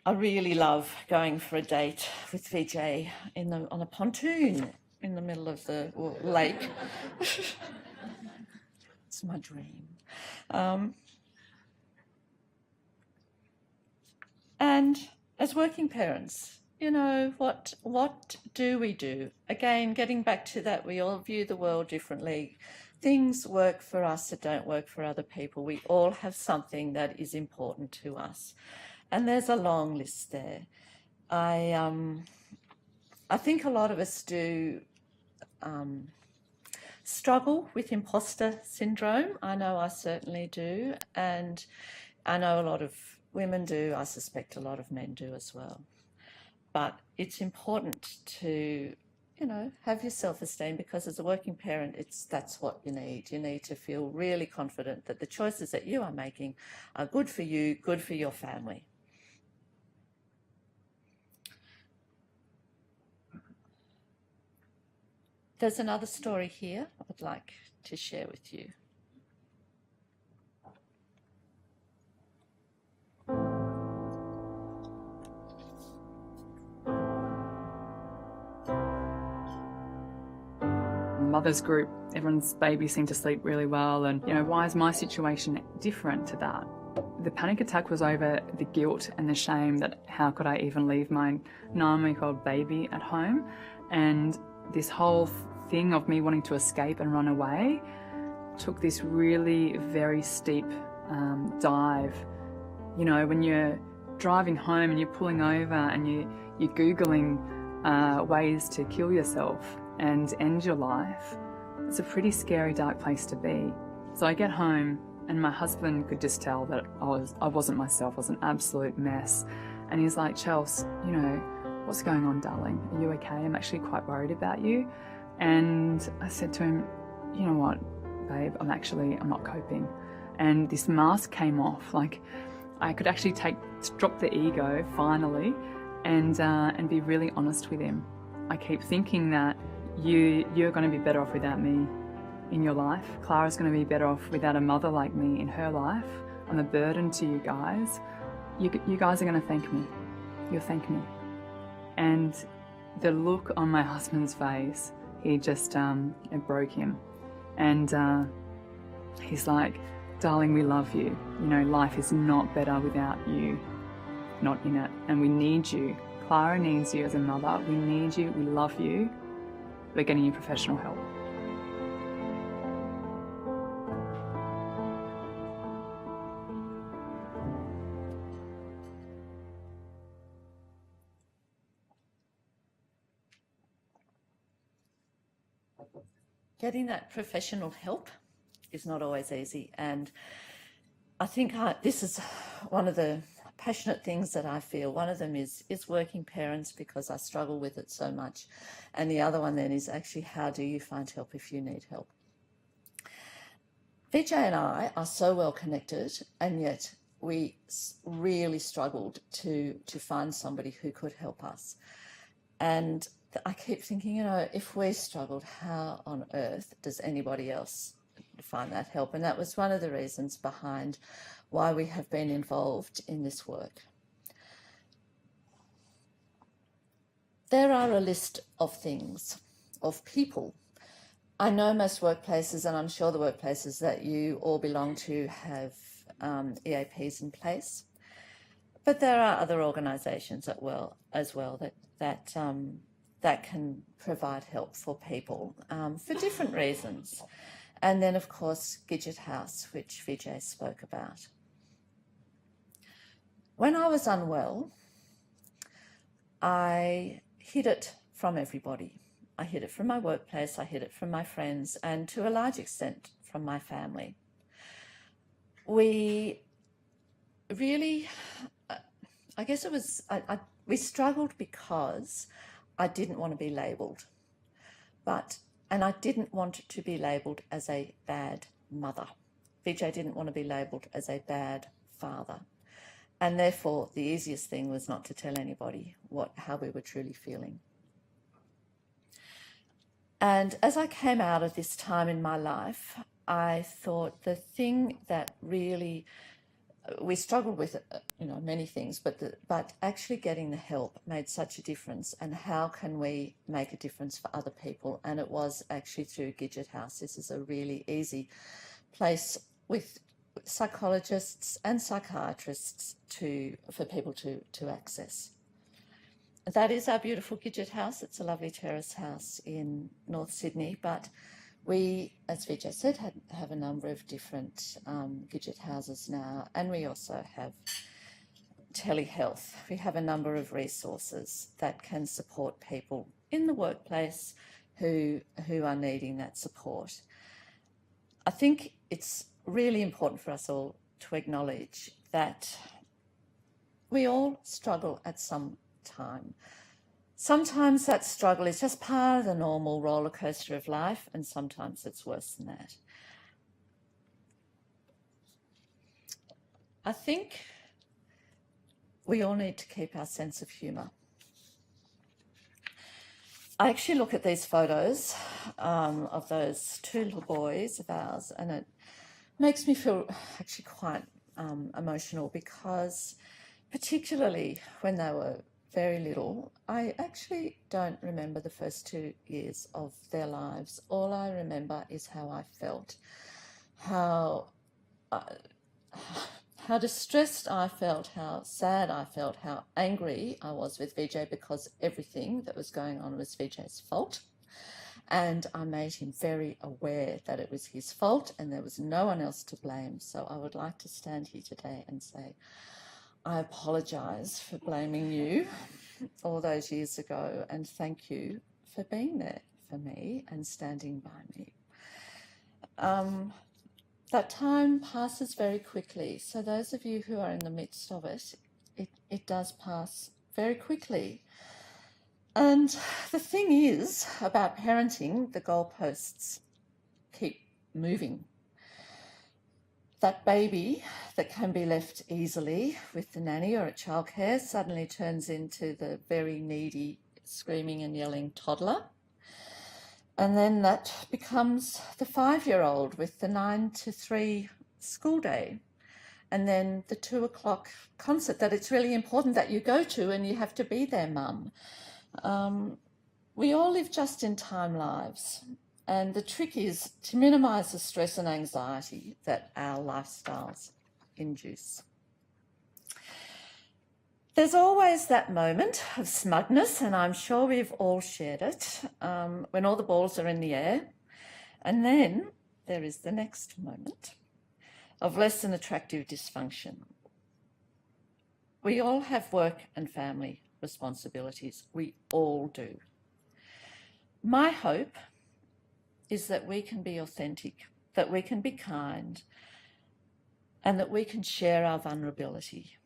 I really love going for a date with Vijay on a pontoon in the middle of the lake. It's my dream. And as working parents, what do we do? Again, getting back to that, we all view the world differently. Things work for us that don't work for other people. We all have something that is important to us. And there's a long list there. I think a lot of us do struggle with imposter syndrome. I know I certainly do. And I know a lot of women do. I suspect a lot of men do as well. But it's important to, have your self-esteem, because as a working parent, that's what you need. You need to feel really confident that the choices that you are making are good for you, good for your family. There's another story here I would like to share with you. Mother's group, everyone's babies seem to sleep really well, and why is my situation different to that? The panic attack was over the guilt and the shame that how could I even leave my 9-week-old baby at home, and this whole thing of me wanting to escape and run away took this really very steep dive. When you're driving home and you're pulling over and you're Googling ways to kill yourself and end your life, it's a pretty scary, dark place to be. So I get home and my husband could just tell that I wasn't myself. I was an absolute mess. And he's like, Chels, what's going on, darling? Are you okay? I'm actually quite worried about you. And I said to him, you know what, babe, I'm not coping. And this mask came off. Like, I could actually drop the ego finally and be really honest with him. I keep thinking that you're going to be better off without me in your life. Clara's going to be better off without a mother like me in her life. I'm a burden to you guys. You guys are going to thank me. You'll thank me. And the look on my husband's face, he just, it broke him. And he's like, darling, we love you. You know, life is not better without you not in it. And we need you. Clara needs you as a mother. We need you. We love you. We're getting you professional help. Getting that professional help is not always easy, and I think this is one of the passionate things that I feel. One of them is working parents, because I struggle with it so much, and the other one then is actually, how do you find help if you need help? Vijay and I are so well connected, and yet we really struggled to find somebody who could help us. And I keep thinking, you know, if we struggled, how on earth does anybody else find that help? And that was one of the reasons behind why we have been involved in this work. There are a list of things, of people. I know most workplaces, and I'm sure the workplaces that you all belong to, have EAPs in place. But there are other organisations as well that can provide help for people for different reasons. And then, of course, Gidget House, which Vijay spoke about. When I was unwell, I hid it from everybody. I hid it from my workplace, I hid it from my friends, and to a large extent from my family. We really, I guess it was, we struggled because I didn't want to be labelled, and I didn't want to be labelled as a bad mother. Vijay didn't want to be labelled as a bad father. And therefore, the easiest thing was not to tell anybody how we were truly feeling. And as I came out of this time in my life, I thought the thing that really, we struggled with, you know, many things, but actually getting the help made such a difference. And how can we make a difference for other people? And it was actually through Gidget House. This is a really easy place with psychologists and psychiatrists for people to access. That is our beautiful Gidget House. It's a lovely terrace house in North Sydney, but we, as Vijay said, have a number of different Gidget houses now, and we also have telehealth. We have a number of resources that can support people in the workplace who are needing that support. I think it's really important for us all to acknowledge that we all struggle at some time. Sometimes that struggle is just part of the normal roller coaster of life, and sometimes it's worse than that. I think we all need to keep our sense of humour. I actually look at these photos of those two little boys of ours, and it makes me feel actually quite emotional, because particularly when they were very little, I actually don't remember the first 2 years of their lives. All I remember is how I felt, how distressed I felt, how sad I felt, how angry I was with Vijay, because everything that was going on was Vijay's fault. And I made him very aware that it was his fault and there was no one else to blame. So I would like to stand here today and say, I apologise for blaming you all those years ago, and thank you for being there for me and standing by me. That time passes very quickly. So those of you who are in the midst of it, it does pass very quickly. And the thing is about parenting, the goalposts keep moving. That baby that can be left easily with the nanny or at childcare suddenly turns into the very needy, screaming and yelling toddler. And then that becomes the 5-year-old with the 9 to 3 school day. and then the 2:00 concert that it's really important that you go to and you have to be there, Mum. We all live just-in-time lives, and the trick is to minimise the stress and anxiety that our lifestyles induce. There's always that moment of smugness, and I'm sure we've all shared it, when all the balls are in the air. And then there is the next moment of less than attractive dysfunction. We all have work and family responsibilities. We all do. My hope is that we can be authentic, that we can be kind, and that we can share our vulnerability.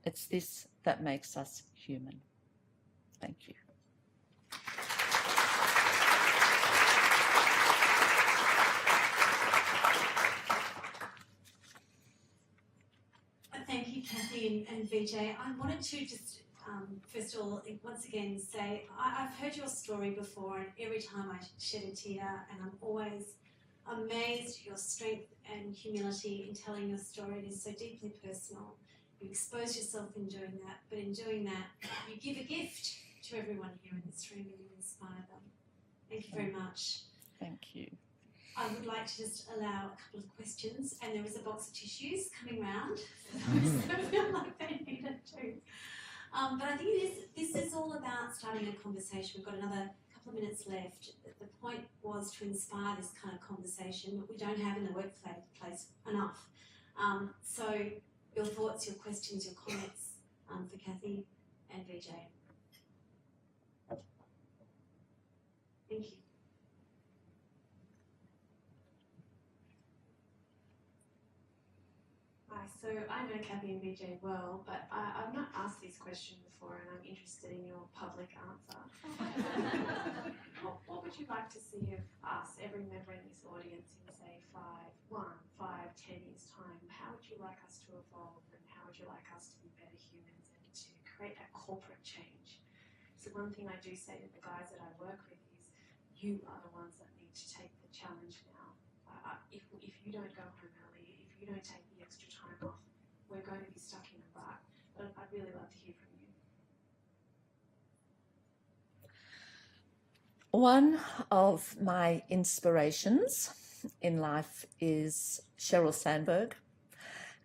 It's this that makes us human. Thank you. Thank you, Cathy and Vijay. I wanted to just, first of all, once again say, I've heard your story before, and every time I shed a tear, and I'm always amazed at your strength and humility in telling your story. It is so deeply personal. You expose yourself in doing that, but in doing that, you give a gift to everyone here in this room and you inspire them. Thank you very much. Thank you. I would like to just allow a couple of questions, and there is a box of tissues coming round for those that feel like they need it too. But I think this is all about starting a conversation. We've got another couple of minutes left. The point was to inspire this kind of conversation that we don't have in the workplace enough. So your thoughts, your questions, your comments for Cathy and Vijay. Thank you. So I know Cathy and Vijay well, but I've not asked this question before, and I'm interested in your public answer. What would you like to see of us, every member in this audience, in say 5, 10 years' time? How would you like us to evolve, and how would you like us to be better humans and to create that corporate change? So one thing I do say to the guys that I work with is, you are the ones that need to take the challenge now. If you don't go home early, if you don't take the extra time off, we're going to be stuck in a rut. But I'd really love to hear from you. One of my inspirations in life is Sheryl Sandberg.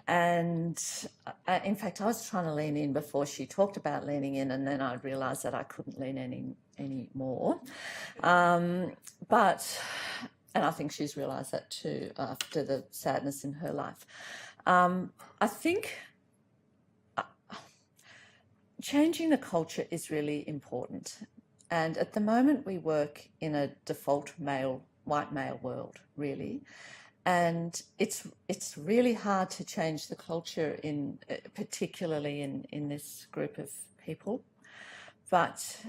And in fact, I was trying to lean in before she talked about leaning in, and then I realised that I couldn't lean any more. And I think she's realised that too after the sadness in her life. I think changing the culture is really important. And at the moment we work in a default white male world, really. And it's really hard to change the culture particularly in this group of people. But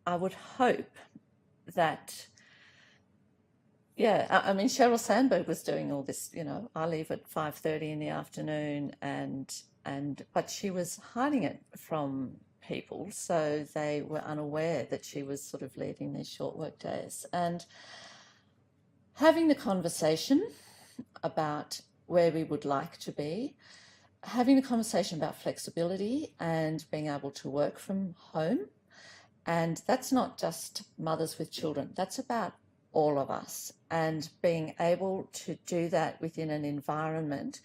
I would hope that, I mean, Sheryl Sandberg was doing all this, I leave at 5:30 in the afternoon, but she was hiding it from people, so they were unaware that she was sort of leading these short work days. And having the conversation about where we would like to be, having the conversation about flexibility and being able to work from home. And that's not just mothers with children, that's about all of us, and being able to do that within an environment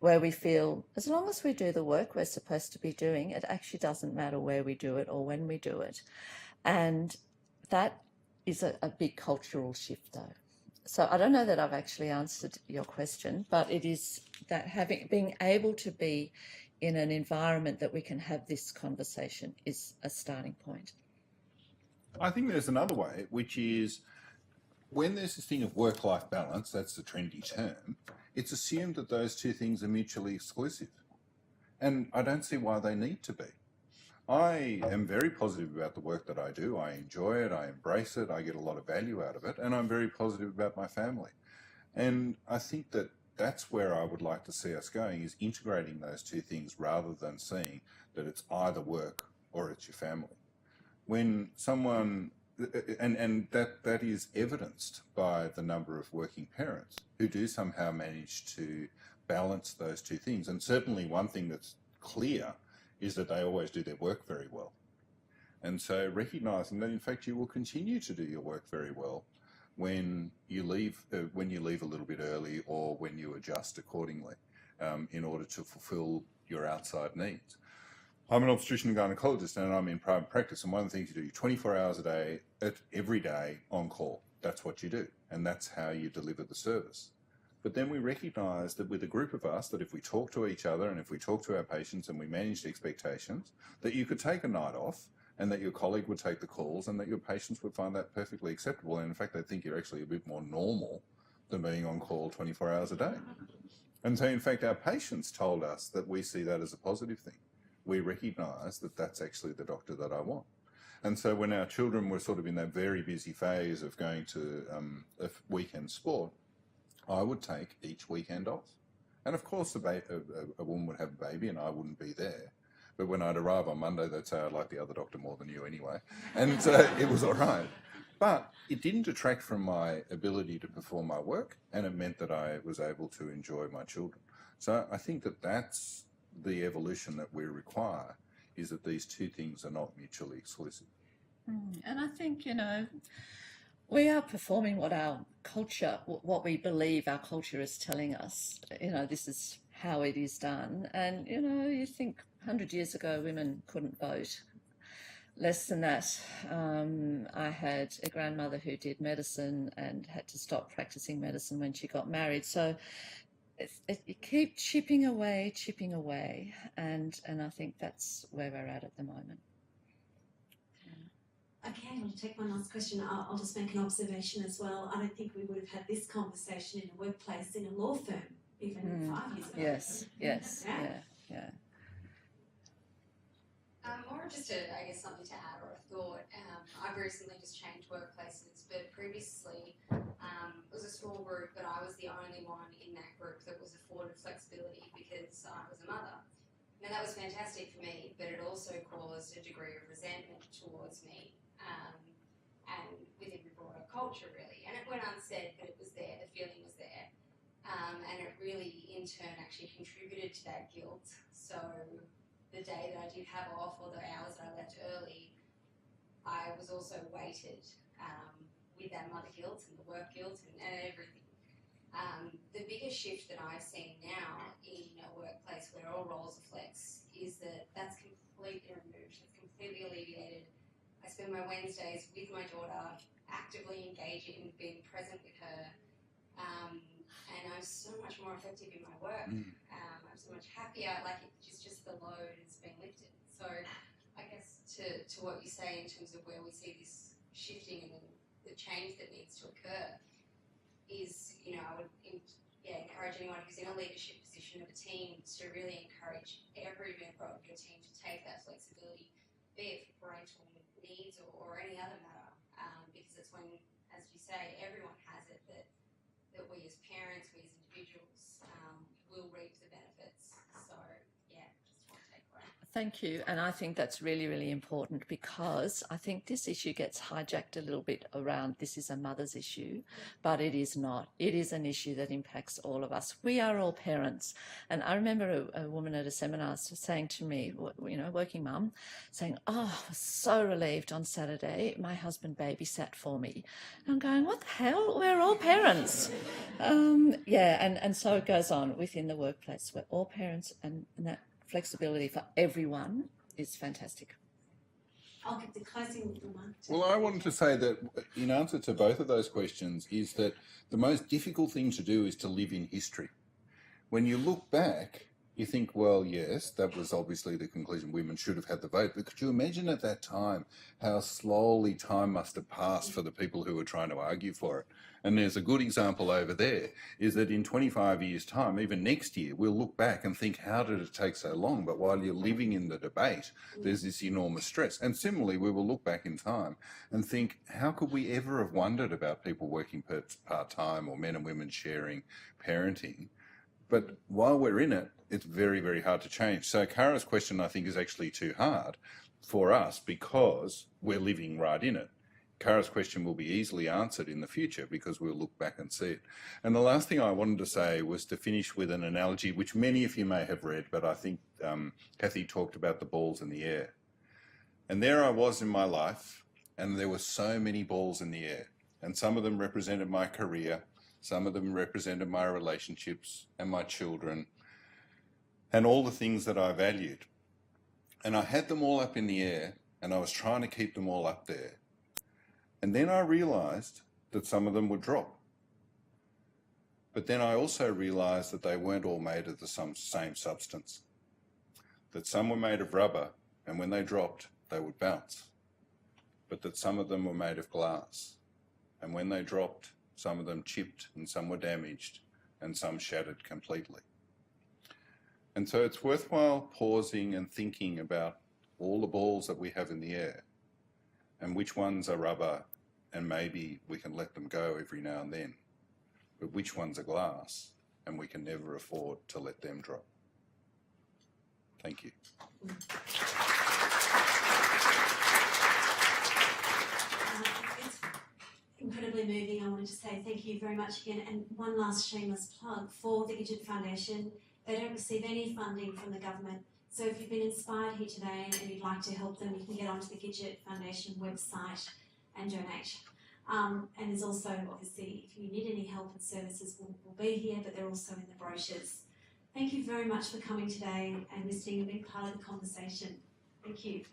where we feel as long as we do the work we're supposed to be doing, it actually doesn't matter where we do it or when we do it. And that is a big cultural shift though. So I don't know that I've actually answered your question, but it is that being able to be in an environment that we can have this conversation is a starting point. I think there's another way, which is when there's this thing of work-life balance, that's the trendy term, it's assumed that those two things are mutually exclusive. And I don't see why they need to be. I am very positive about the work that I do. I enjoy it, I embrace it, I get a lot of value out of it, and I'm very positive about my family. And I think that that's where I would like to see us going, is integrating those two things rather than seeing that it's either work or it's your family. When someone, and that is evidenced by the number of working parents who do somehow manage to balance those two things. And certainly one thing that's clear is that they always do their work very well. And so recognising that in fact you will continue to do your work very well when you leave a little bit early, or when you adjust accordingly in order to fulfil your outside needs. I'm an obstetrician and gynaecologist, and I'm in private practice, and one of the things you do, 24 hours a day, every day on call. That's what you do, and that's how you deliver the service. But then we recognise that with a group of us, that if we talk to each other and if we talk to our patients and we manage expectations, that you could take a night off, and that your colleague would take the calls, and that your patients would find that perfectly acceptable. And in fact, they think you're actually a bit more normal than being on call 24 hours a day. And so in fact, our patients told us that we see that as a positive thing. We recognise that that's actually the doctor that I want. And so when our children were sort of in that very busy phase of going to a weekend sport, I would take each weekend off. And of course, a woman would have a baby and I wouldn't be there. But when I'd arrive on Monday, they'd say, I like the other doctor more than you anyway. And it was all right. But it didn't detract from my ability to perform my work, and it meant that I was able to enjoy my children. So I think that that's the evolution that we require, is that these two things are not mutually exclusive. And I think, you know, we are performing what our culture, what we believe our culture is telling us. You know, this is how it is done. And, you know, you think 100 years ago women couldn't vote. Less than that, I had a grandmother who did medicine and had to stop practicing medicine when she got married. So you keep chipping away, and I think that's where we're at the moment. Okay, I'm going to take one last question. I'll just make an observation as well. I don't think we would have had this conversation in a workplace, in a law firm, even 5 years ago. Yes, yeah. More just I guess something to add or a thought. I've recently just changed workplaces, but previously it was a small group, but I was the only one in that group that was afforded flexibility because I was a mother. Now that was fantastic for me, but it also caused a degree of resentment towards me and within the broader culture really. And it went unsaid, but it was there, the feeling was there. And it really in turn actually contributed to that guilt. So the day that I did have off or the hours that I left early, I was also weighted with that mother guilt and the work guilt and everything. The biggest shift that I've seen now in a workplace where all roles are flex is that that's completely removed, it's completely alleviated. I spend my Wednesdays with my daughter, actively engaging, being present with her, and I'm so much more effective in my work. I'm so much happier, like it's just the load is being lifted. So I guess to what you say in terms of where we see this shifting and the change that needs to occur is, you know, I would encourage anyone who's in a leadership position of a team to really encourage every member of your team to take that flexibility, be it for parental needs or any other matter, because it's when, as you say, everyone has it that we as parents, we as individuals will reap the benefits. So yeah, just one takeaway. Thank you. And I think that's really, really important, because I think this issue gets hijacked a little bit around this is a mother's issue, but it is not. It is an issue that impacts all of us. We are all parents. And I remember a woman at a seminar saying to me, you know, working mum, saying, oh, I was so relieved on Saturday. My husband babysat for me. And I'm going, what the hell? We're all parents. And so it goes on within the workplace. We're all parents, and that flexibility for everyone is fantastic. I'll get the closing remark. Well, I wanted to say that in answer to both of those questions is that the most difficult thing to do is to live in history. When you look back, you think, well, yes, that was obviously the conclusion. Women should have had the vote. But could you imagine at that time how slowly time must have passed for the people who were trying to argue for it? And there's a good example over there, is that in 25 years' time, even next year, we'll look back and think, how did it take so long? But while you're living in the debate, there's this enormous stress. And similarly, we will look back in time and think, how could we ever have wondered about people working part-time or men and women sharing parenting? But while we're in it, it's very, very hard to change. So Kara's question, I think, is actually too hard for us because we're living right in it. Kara's question will be easily answered in the future because we'll look back and see it. And the last thing I wanted to say was to finish with an analogy which many of you may have read, but I think Cathy talked about the balls in the air. And there I was in my life, and there were so many balls in the air. And some of them represented my career, some of them represented my relationships and my children, and all the things that I valued. And I had them all up in the air, and I was trying to keep them all up there. And then I realised that some of them would drop. But then I also realised that they weren't all made of the same substance. That some were made of rubber, and when they dropped, they would bounce. But that some of them were made of glass, and when they dropped, some of them chipped and some were damaged, and some shattered completely. And so it's worthwhile pausing and thinking about all the balls that we have in the air, and which ones are rubber, and maybe we can let them go every now and then, but which ones are glass, and we can never afford to let them drop. Thank you. It's incredibly moving. I wanted to say thank you very much again, and one last shameless plug for the Gidget Foundation. They don't receive any funding from the government. So if you've been inspired here today and you'd like to help them, you can get onto the Gidget Foundation website and donate. And there's also, obviously, if you need any help and services, we'll be here, but they're also in the brochures. Thank you very much for coming today and listening and being part of the conversation. Thank you.